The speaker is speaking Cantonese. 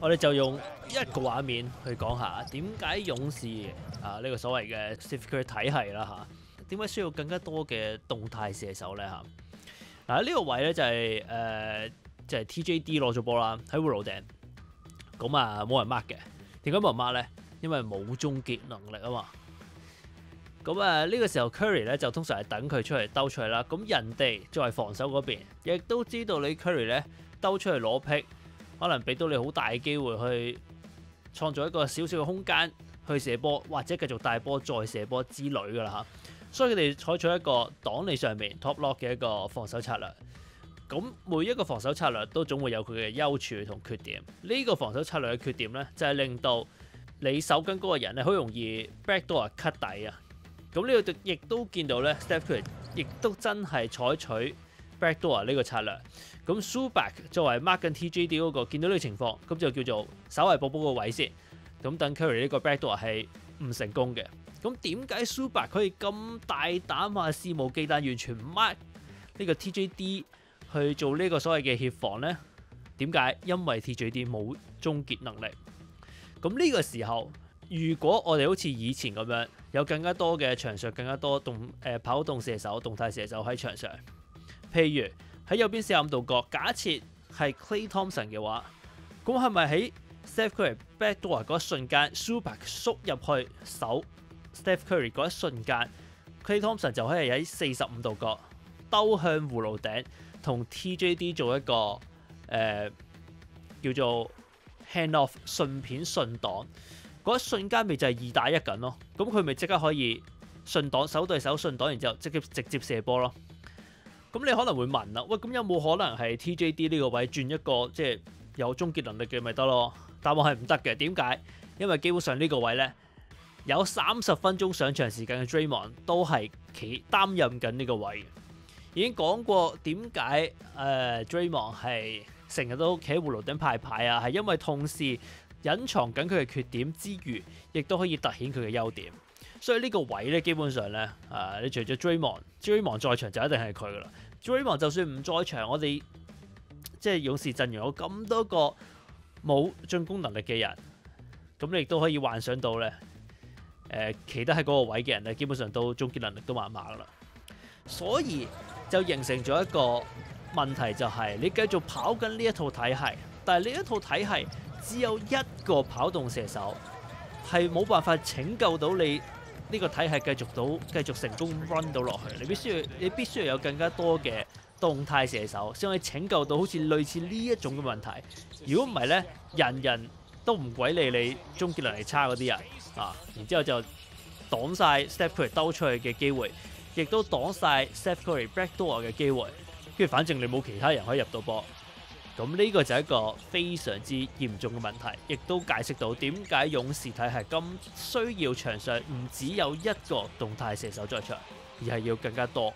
我哋就用一個畫面去講下點解勇士呢個所謂嘅 Steph Curry 體系啦嚇，點解需要更加多嘅動態射手咧嚇？嗱呢個位咧就係 TJD 攞咗波啦，喺葫蘆頂，咁冇人 mark 嘅。點解冇人 mark 咧？因為冇終結能力啊嘛。咁呢個時候 Curry 咧就通常係等佢出嚟兜出嚟啦。咁人哋作為防守嗰邊，亦都知道你 Curry 咧兜出嚟攞 pick，可能俾到你好大嘅機會去創造一個少少嘅空間去射波，或者繼續帶波再射波之類㗎啦嚇。所以佢哋採取一個擋你上面 top lock 嘅一個防守策略。咁每一個防守策略都總會有佢嘅優處同缺點。呢個防守策略嘅缺點咧，就係令到你守緊嗰個人咧，好容易 backdoor cut 底啊。咁呢度亦都見到咧 Steph Curry 亦都真係採取 backdoor 呢個策略。咁 Zubac 作為 mark 緊 TJD 嗰個，見到呢個情況，咁就叫做稍為補個位先。咁等 Curry 呢個 backdoor 係唔成功嘅。咁點解 Zubac 可以咁大膽肆無忌憚完全唔 mark 呢個 TJD 去做呢個所謂嘅協防呢？點解？因為 TJD 冇終結能力。咁呢個時候，如果我哋好似以前咁樣，有更加多嘅場上更加多跑動射手、動態射手喺場上，譬如喺右邊45度角，假設係 Klay Thompson 嘅話，咁係咪喺 Steph Curry backdoor 嗰一瞬間 Zubac 縮入去守 Steph Curry 嗰一瞬間 Klay Thompson 就可以喺45度角兜向葫蘆頂，同 TJD 做一個叫做 hand off 順片順擋，嗰一瞬間咪就係2打1緊咯。咁佢咪即刻可以順擋守對手順擋，然之後直接射波咯。咁你可能會問啦，喂，咁有冇可能係 TJD 呢個位轉一個即係有終結能力嘅咪得咯？答案係唔得嘅。點解？因為基本上呢個位咧有30分鐘上場時間嘅 Draymond 都係擔任緊呢個位。已經講過點解Draymond 係成日都企喺葫蘆頂派牌啊，係因為同時隱藏緊佢嘅缺點之餘，亦都可以突顯佢嘅優點。所以呢個位咧，基本上咧，你除咗 Draymond 在場就一定係佢噶啦。Draymond 就算唔在場，我哋即係勇士陣容有咁多個冇進攻能力嘅人，咁你亦都可以幻想到咧，企得喺嗰個位嘅人咧，基本上都終結能力都麻麻噶啦。所以就形成咗一個問題，就係你繼續跑緊呢一套體系，但係呢一套體系只有一個跑動射手，係冇辦法拯救到你呢個體系繼續成功 run 到落去。你必須要有更加多嘅動態射手，先可以拯救到好似類似呢一種嘅問題。如果唔係咧，人人都唔鬼理你終結能力差嗰啲人然之後就擋晒 Steph Curry 兜出去嘅機會，亦都擋晒 Steph Curry backdoor 嘅機會。跟住反正你冇其他人可以入到波。咁呢個就係一個非常之嚴重嘅問題，亦都解釋到點解勇士體系咁需要場上唔只有一個動態射手在場，而係要更加多。